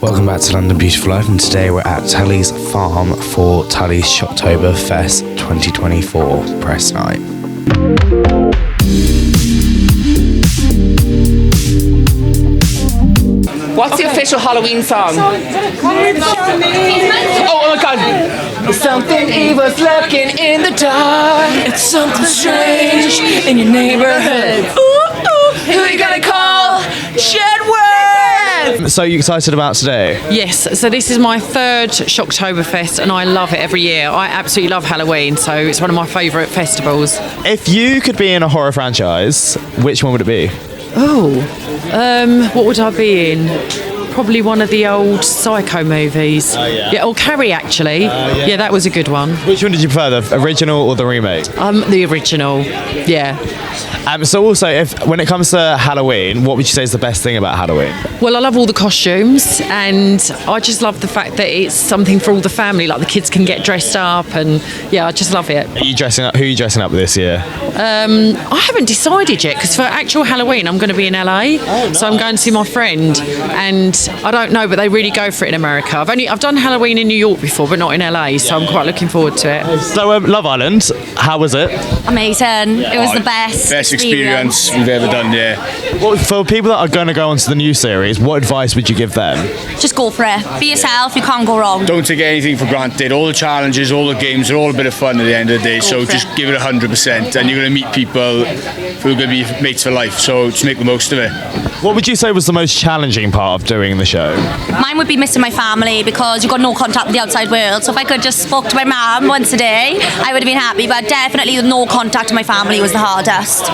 Welcome back to London Beautiful Life, and today we're at Tulleys Farm for Tulleys Shocktober Fest 2024 press night. What's the official Halloween song? Oh my god! Something evil's lurking in the dark. It's something strange in your neighborhood. Ooh, ooh, who are you gonna call? Jedward! So you excited about today? Yes, so this is my third Shocktoberfest and I love it every year. I absolutely love Halloween, so it's one of my favourite festivals. If you could be in a horror franchise, which one would it be? What would I be in? Probably one of the old Psycho movies. Yeah, or Carrie actually. Yeah, that was a good one. Which one did you prefer, the original or the remake? The original, yeah. So also, when it comes to Halloween, what would you say is the best thing about Halloween? Well, I love all the costumes and I just love the fact that it's something for all the family, like the kids can get dressed up and yeah, I just love it. Are you dressing up? Who are you dressing up this year? I haven't decided yet because for actual Halloween I'm going to be in LA, so I'm going to see my friend and I don't know, but they really go for it in America. I've done Halloween in New York before, but not in LA, so I'm quite looking forward to it. So Love Island, how was it? Amazing. It was the best experience we've ever done, yeah. Well, for people that are going to go onto the new series, what advice would you give them? Just go for it. Be yourself, you can't go wrong. Don't take anything for granted. All the challenges, all the games, they're all a bit of fun at the end of the day, so just give it 100% and you're going to meet people who are going to be mates for life, so just make the most of it. What would you say was the most challenging part of doing the show? Mine would be missing my family because you've got no contact with the outside world, so if I could just spoke to my mum once a day, I would have been happy, but definitely the no contact with my family was the hardest.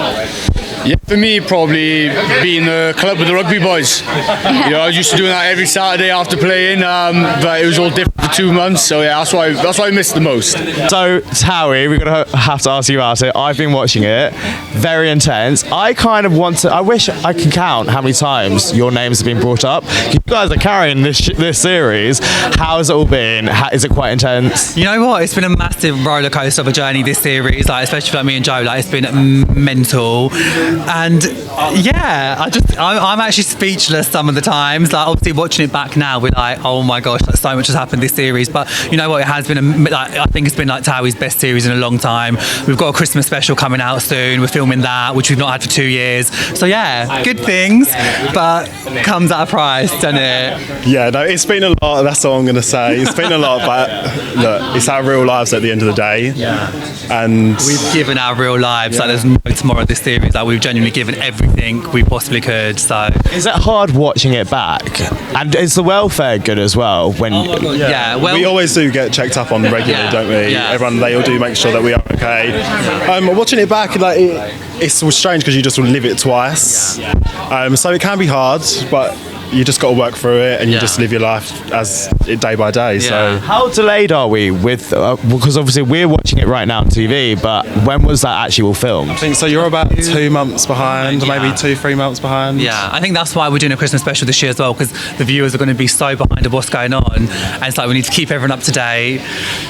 Yeah, for me, probably being in the club with the rugby boys. You know, I was used to doing that every Saturday after playing, but it was all different for 2 months, so yeah, that's why I missed the most. So, Towie, we're going to have to ask you about it. I've been watching it, very intense. I wish I could count how many times your names have been brought up. You guys are carrying this series. How has it all been? Is it quite intense? You know what? It's been a massive roller coaster of a journey, this series, like, especially for me and Joe. Like, it's been mental. And yeah, I'm actually speechless some of the times. Like, obviously watching it back now, we're like, oh my gosh, like, so much has happened this series. But you know what? It has been I think it's been like Towie's best series in a long time. We've got a Christmas special coming out soon. We're filming that, which we've not had for 2 years. So yeah, good things, but comes at a price, doesn't it? Yeah, no, it's been a lot. That's all I'm going to say. It's been a lot, but look, it's our real lives at the end of the day. Yeah. And we've given our real lives. Like, there's no tomorrow of this series. Like, we've genuinely given everything we possibly could. So is it hard watching it back? And is the welfare good as well? Yeah, well, we always do get checked up on regularly, don't we? Yeah. Everyone, they all do make sure that we are okay. Watching it back, like it's strange because you just live it twice. So it can be hard, but you just got to work through it and you just live your life as day by day. So how delayed are we with because obviously we're watching it right now on TV, but when was that actually all filmed? I think so. You're about 2 months behind, maybe 2-3 months behind. Yeah, I think that's why we're doing a Christmas special this year as well, because the viewers are going to be so behind of what's going on, and it's like we need to keep everyone up to date.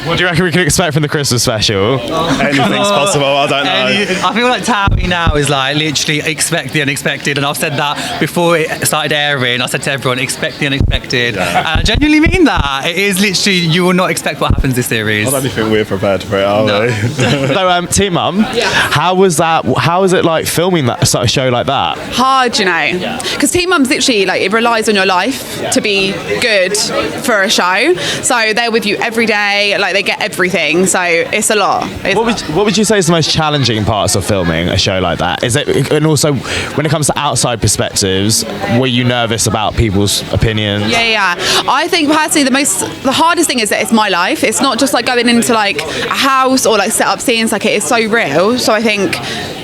What do you reckon we can expect from the Christmas special? Anything's possible. I don't know. I feel like Towie now is like literally expect the unexpected, and I've said that before it started airing. I said to everyone, expect the unexpected, and I genuinely mean that. It is literally, you will not expect what happens this series. I don't think we're prepared for it, are we? So, Team Mum, how was that? How was it like filming that sort of show like that? Hard, you know, because Team Mum's literally like, it relies on your life to be good for a show. So they're with you every day, like they get everything. So it's a lot. What would you say is the most challenging parts of filming a show like that? Is it, and also when it comes to outside perspectives, were you nervous about people's opinions? Yeah. I think personally the hardest thing is that it's my life. It's not just like going into like a house or like set up scenes. Like, it is so real. So I think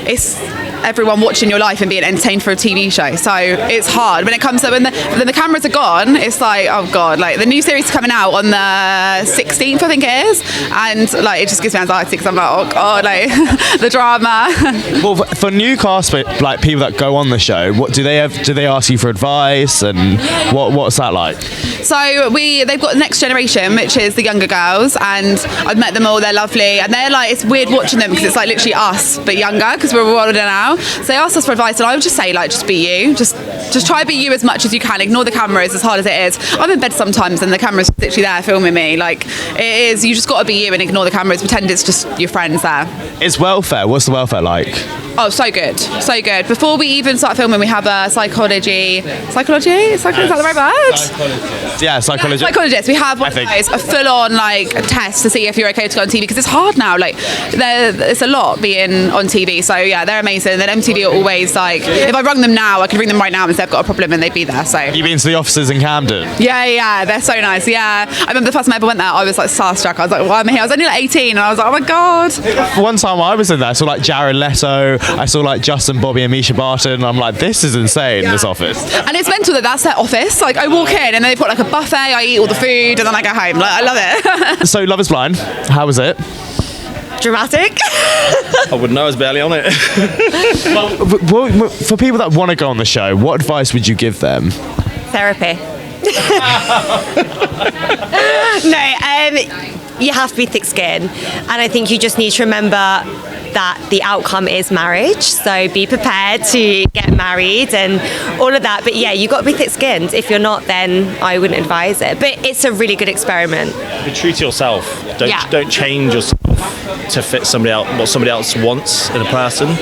it's everyone watching your life and being entertained for a TV show. So it's hard when it comes to when the cameras are gone. It's like, oh god, like the new series is coming out on the 16th, I think it is, and like it just gives me anxiety because I'm like, oh god, like the drama. Well, for new cast, like people that go on the show, what do they have? Do they ask you for advice, and what's that like? So they've got the next generation, which is the younger girls, and I've met them all. They're lovely, and they're like, it's weird watching them because it's like literally us but younger because we're all older now. now. So they asked us for advice, and I would just say, like, just be you. Just try to be you as much as you can. Ignore the cameras, as hard as it is. I'm in bed sometimes, and the camera's literally there filming me. Like, it is. You just got to be you and ignore the cameras. Pretend it's just your friends there. It's welfare. What's the welfare like? Oh, so good, so good. Before we even start filming, we have a psychology. Is that the right word? Yeah, psychologist. Psychologist. We have one of those, a full-on like test to see if you're okay to go on TV, because it's hard now. Like, it's a lot being on TV. So yeah, they're amazing. Then MTV are always like, if I rung them now, I could ring them right now and say I've got a problem, and they'd be there. So You been to the offices in Camden? yeah, they're so nice. Yeah, I remember the first time I ever went there, I was like starstruck. I was like, why am I here? I was only like 18, and I was like, oh my god. One time I was in there, I saw like Jared Leto, I saw like Justin, Bobby and Misha Barton, and I'm like, this is insane, this office. And it's mental that that's their office. Like, I walk in and then they put like a buffet, I eat all the food, and then I go home. Like, I love it. So Love is Blind, how was it? Dramatic. I wouldn't know, I was barely on it. For people that want to go on the show, what advice would you give them? Therapy. No, you have to be thick-skinned, and I think you just need to remember that the outcome is marriage, so be prepared to get married and all of that. But yeah, you've got to be thick-skinned. If you're not, then I wouldn't advise it. But it's a really good experiment. Be true to yourself. Don't change yourself to fit somebody else, what somebody else wants in a person.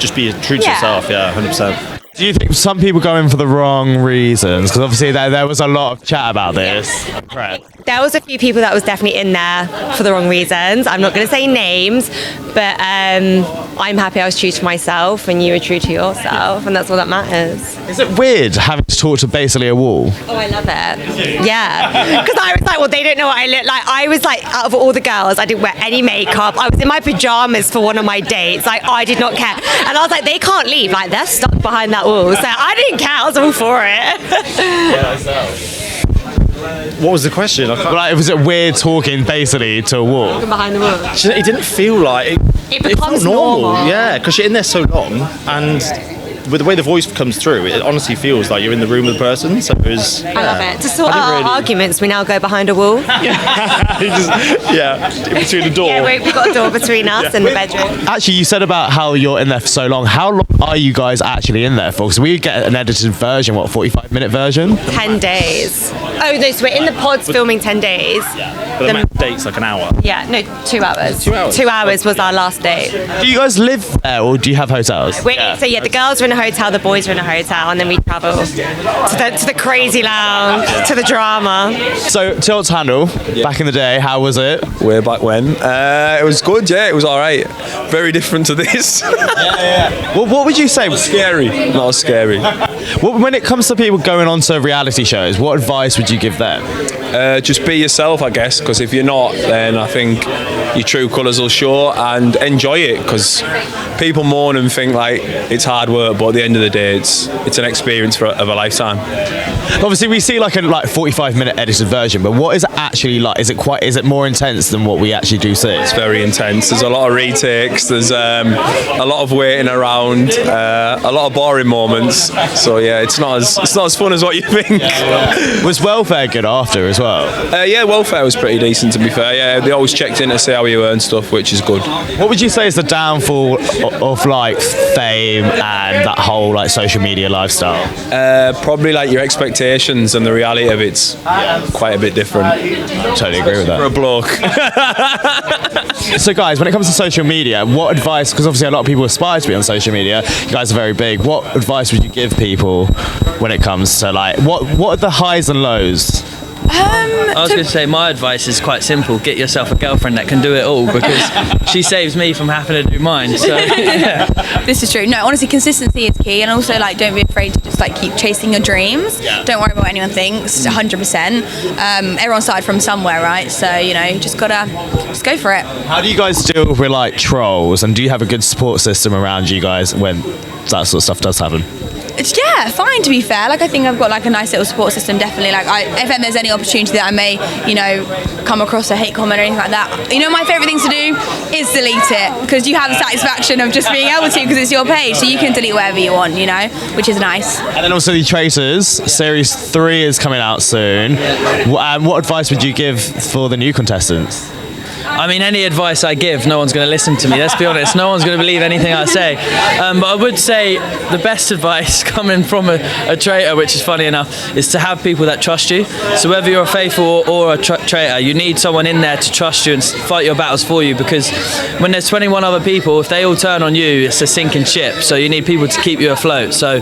Just be true to yourself. Yeah, 100%. Do you think some people go in for the wrong reasons? Because obviously there was a lot of chat about this. Right. There was a few people that was definitely in there for the wrong reasons. I'm not going to say names, but I'm happy I was true to myself and you were true to yourself, and that's all that matters. Is it weird having to talk to basically a wall? Oh, I love it. Yeah. Because I was like, well, they don't know what I look like. I was like, out of all the girls, I didn't wear any makeup. I was in my pajamas for one of my dates. Like, I did not care. And I was like, they can't leave. Like, they're stuck behind that wall. So I didn't care. I was all for it. What was the question? Like, was it weird talking basically to a wall? Behind the wall. It didn't feel like It becomes felt normal. Yeah, because you're in there so long, and with the way the voice comes through, it honestly feels like you're in the room with the person. So it was. I love it. To sort out our arguments, we now go behind a wall. In between the door. Yeah, we've got a door between us and the bedroom. Actually, you said about how you're in there for so long. How long are you guys actually in there for? Because we get an edited version, 45-minute version? 10 days. Oh, no, so we're in the pods filming 10 days. But the max date's like an hour. Yeah, no, 2 hours. 2 hours? 2 hours was our last date. Do you guys live there, or do you have hotels? So yeah, the girls are in a hotel, the boys are in a hotel, and then we travel to the crazy lounge, to the drama. So, Tilts Handle, back in the day, how was it? Way back when. It was good, yeah, it was alright. Very different to this. Well, what would you say? Scary. Not as scary. Well, when it comes to people going on to reality shows, what advice would you give them? Just be yourself, I guess, because if you're not, then I think your true colours will show, and enjoy it, because people mourn and think like it's hard work, but at the end of the day, it's an experience of a lifetime. Obviously, we see like a 45-minute edited version, but what is it actually like? Is it more intense than what we actually do see? It's very intense. There's a lot of retakes. There's a lot of waiting around, a lot of boring moments. So yeah, it's not as fun as what you think. Was welfare good after as well? Yeah, welfare was pretty decent, to be fair. Yeah, they always checked in to see how you were and stuff, which is good. What would you say is the downfall of like fame and that whole like social media lifestyle? Probably like your expectations and the reality of it's quite a bit different. Totally agree with that. For a bloke. So guys, when it comes to social media, what advice, because obviously a lot of people aspire to be on social media, you guys are very big, what advice would you give people when it comes to like, what are the highs and lows? I was going to say my advice is quite simple: get yourself a girlfriend that can do it all, because she saves me from having to do mine. So yeah. This is true. No, honestly, consistency is key, and also like don't be afraid to just like keep chasing your dreams. Don't worry about what anyone thinks. 100%. Everyone started from somewhere, right? So you know, you just gotta go for it. How do you guys deal with like trolls, and do you have a good support system around you guys when that sort of stuff does happen? Yeah, fine, to be fair. Like, I think I've got like a nice little support system, definitely. Like, if there's any opportunity that I may, you know, come across a hate comment or anything like that, you know, my favourite thing to do is delete it, because you have the satisfaction of just being able to, because it's your page, so you can delete whatever you want, you know, which is nice. And then also the Traitors, Series 3 is coming out soon. What advice would you give for the new contestants? I mean, any advice I give, no one's going to listen to me. Let's be honest, no one's going to believe anything I say. But I would say the best advice coming from a traitor, which is funny enough, is to have people that trust you. So whether you're a faithful or a traitor, you need someone in there to trust you and fight your battles for you, because when there's 21 other people, if they all turn on you, it's a sinking ship. So you need people to keep you afloat. So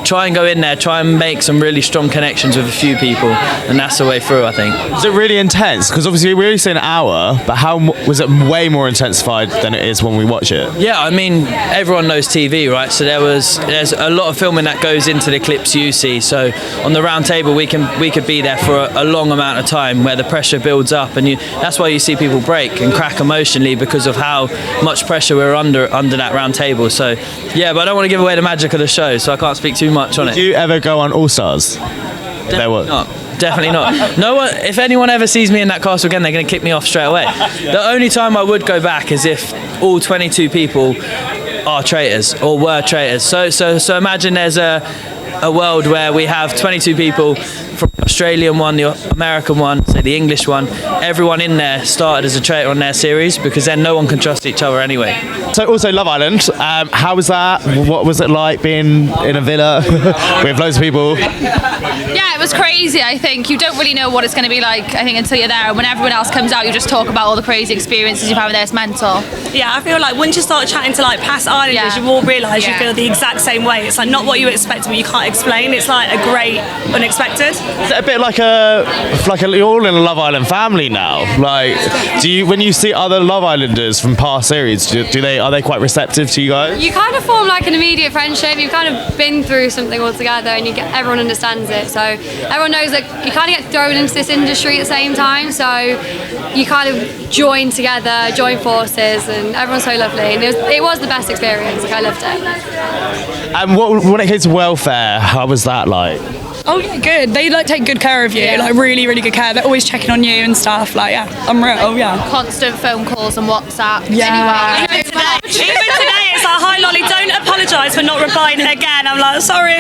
try and go in there, try and make some really strong connections with a few people, and that's the way through, I think. Was it really intense? Because obviously we only say an hour, but how was it way more intensified than it is when we watch it? Yeah, I mean, everyone knows TV, right? So there's a lot of filming that goes into the clips you see. So on the round table, we could be there for a long amount of time where the pressure builds up, and that's why you see people break and crack emotionally, because of how much pressure we're under that round table. So yeah, but I don't want to give away the magic of the show, so I can't speak too much on it. Did you ever go on All Stars? Definitely not. No one. If anyone ever sees me in that castle again, they're going to kick me off straight away. The only time I would go back is if all 22 people are traitors or were traitors. So imagine there's a world where we have 22 people, from the Australian one, the American one, say the English one, everyone in there started as a traitor on their series, because then no one can trust each other anyway. So also Love Island, how was that? What was it like being in a villa with loads of people? Yeah, it was crazy. I think you don't really know what it's going to be like, I think, until you're there. And when everyone else comes out, you just talk about all the crazy experiences you've had there. It's mental. Yeah, I feel like once you start chatting to like past islanders, you all realise you feel the exact same way. It's like not what you expect, but you can't explain. It's like a great unexpected. Is it a bit like you're all in a Love Island family now? Like, when you see other Love Islanders from past series, are they quite receptive to you guys? You kind of form like an immediate friendship. You've kind of been through something all together, and everyone understands it. So everyone knows that you kind of get thrown into this industry at the same time. So you kind of join together, join forces, and everyone's so lovely. And it was the best experience. Like, I loved it. And when it came to welfare, how was that like? Oh yeah, good. They like take good care of you, like really, really good care. They're always checking on you and stuff. Like unreal. Yeah. Constant phone calls and WhatsApp. Yeah. Even today, it's like, hi Lolly, don't apologise for not replying again. I'm like, sorry.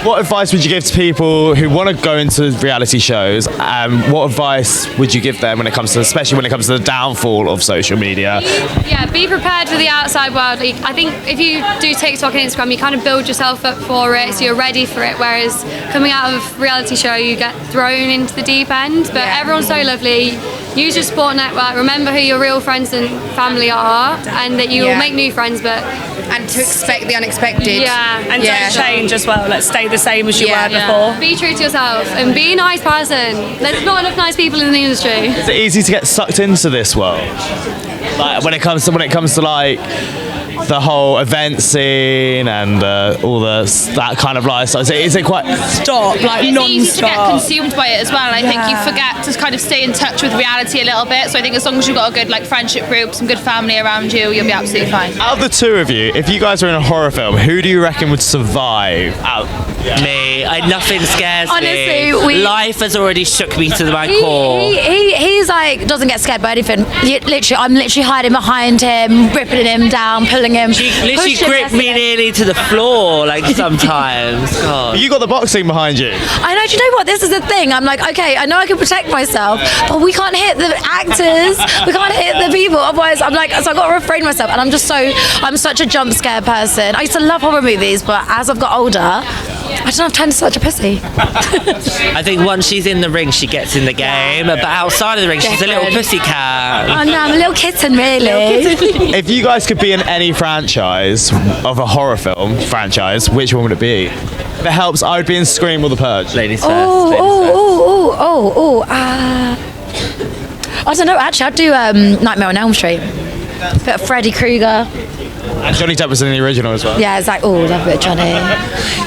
What advice would you give to people who want to go into reality shows? What advice would you give them especially when it comes to the downfall of social media? Yeah, be prepared for the outside world. I think if you do TikTok and Instagram, you kind of build yourself up for it, so you're ready for it. Whereas coming out of reality show, you get thrown into the deep end. But everyone's so lovely. Use your sport network. Remember who your real friends and family are, and that you will make new friends. And to expect the unexpected. Yeah. And don't change as well. Let's stay the same as you were before. Be true to yourself and be a nice person. There's not enough nice people in the industry. Is it easy to get sucked into this world? Like when it comes to like the whole event scene and all that kind of lifestyle? Is it quite stop, like it's non-stop? Easy to get consumed by it as well. I think you forget to kind of stay in touch with reality a little bit. So I think as long as you've got a good like friendship group, some good family around you, you'll be absolutely fine. Out of the two of you, if you guys were in a horror film, who do you reckon would survive? Me. Nothing scares Honestly, me. Life has already shook me to my core. He's like doesn't get scared by anything. I'm literally hiding behind him, ripping him down, pulling him. She literally gripped me nearly to the floor, like sometimes. God. You got the boxing behind you. I know. Do you know what? This is the thing. I'm like, okay, I know I can protect myself, but we can't hit the actors. We can't hit the people. Otherwise, I'm like, so I got to refrain myself. And I'm such a jump scare person. I used to love horror movies, but as I've got older, I don't have time to such a pussy. I think once she's in the ring, she gets in the game. But outside of the ring, she's a little pussycat. Oh no, I'm a little kitten, really. If you guys could be in any franchise of a horror film franchise, which one would it be? If it helps, I would be in Scream or The Purge. Ladies first. I don't know. Actually, I'd do Nightmare on Elm Street. A bit of Freddy Krueger. And Johnny Depp was in the original as well. Yeah, it's like, love a bit of Johnny.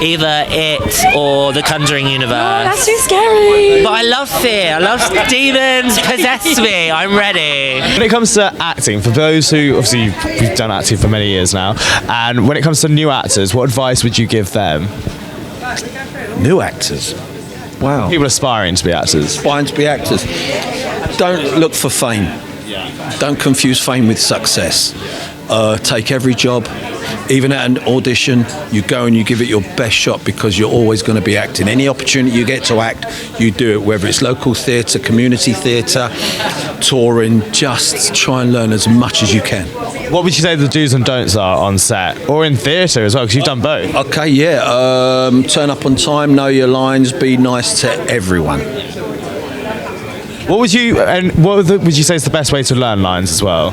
Either It or The Conjuring universe. Oh, that's too scary. But I love fear. I love demons. Possess me. I'm ready. When it comes to acting, for those who, obviously you've done acting for many years now, and when it comes to new actors, what advice would you give them? New actors? Wow. People aspiring to be actors. Aspiring to be actors. Don't look for fame. Don't confuse fame with success. take every job. Even at an audition, you go and you give it your best shot because you're always going to be acting. Any opportunity you get to act, you do it, whether it's local theatre, community theatre, touring, just try and learn as much as you can. What would you say the do's and don'ts are on set? Or in theatre as well, because you've done both. Okay, yeah. Turn up on time, know your lines, be nice to everyone. What would you say is the best way to learn lines as well?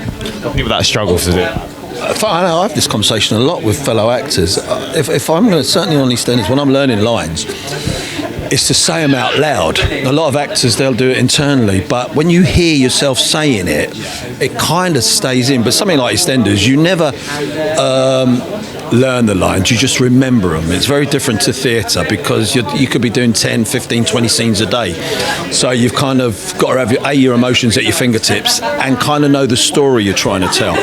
People that struggle to do it. I have this conversation a lot with fellow actors. If I'm going to, certainly on EastEnders, when I'm learning lines, it's to say them out loud. A lot of actors, they'll do it internally, but when you hear yourself saying it, it kind of stays in. But something like EastEnders, you never learn the lines, you just remember them. It's very different to theatre because you could be doing 10, 15, 20 scenes a day. So you've kind of got to have your emotions at your fingertips and kind of know the story you're trying to tell.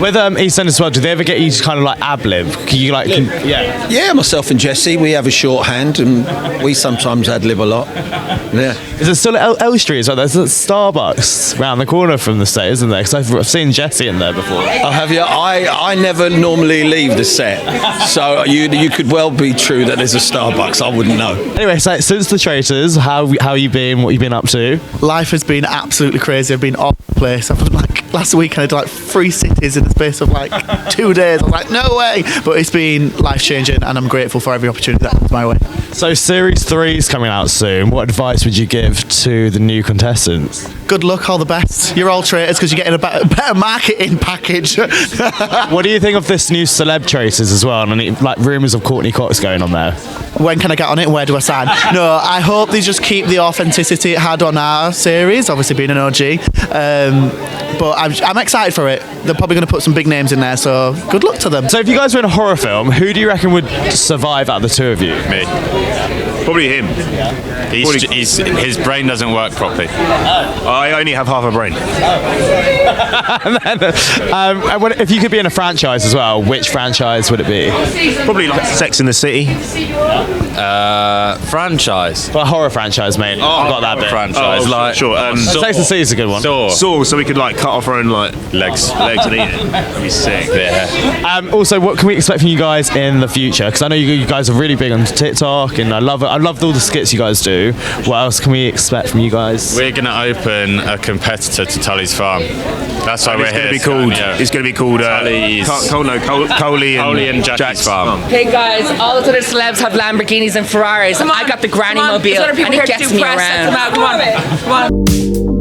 With EastEnders as well, do they ever get you to kind of like ad-lib? Yeah, myself and Jessy, we have a shorthand and we sometimes ad-lib a lot. Yeah. Is it still at L Street as well? There's a Starbucks round the corner from the set, isn't there? Because I've seen Jessy in there before. Oh, have you? I never normally leave the set. So you could well be true that there's a Starbucks. I wouldn't know. Anyway, so since the Traitors, how you been? What you been up to? Life has been absolutely crazy. I've been all over the place. I've last week I did 3 cities in the space of 2 days. I was like, no way! But it's been life-changing and I'm grateful for every opportunity that comes my way. So Series 3 is coming out soon. What advice would you give to the new contestants? Good luck, all the best. You're all traitors because you're getting a better marketing package. What do you think of this new celeb Traitors as well? And rumours of Courtney Cox going on there? When can I get on it? Where do I sign? No, I hope they just keep the authenticity it had on our series, obviously being an OG. But I'm excited for it. They're probably going to put some big names in there, so good luck to them. So if you guys were in a horror film, who do you reckon would survive out of the two of you? Me. Probably him. His brain doesn't work properly. I only have half a brain. And then, if you could be in a franchise as well, which franchise would it be? Probably Sex and the City. Franchise. Well, a horror franchise, mate. I've got that bit. Franchise. Sure. Sex and the City is a good one. Saw, so we could cut off our own legs and eat it. That'd be sick. Yeah. Also, what can we expect from you guys in the future? Because I know you guys are really big on TikTok, and I loved all the skits you guys do. What else can we expect from you guys? We're going to open a competitor to Tulleys Farm. That's why we're here. It's going to be called Coley and Jackie's Farm. Hey guys, all the other celebs have Lamborghinis and Ferraris. I got the granny mobile, and it gets me around. Come on.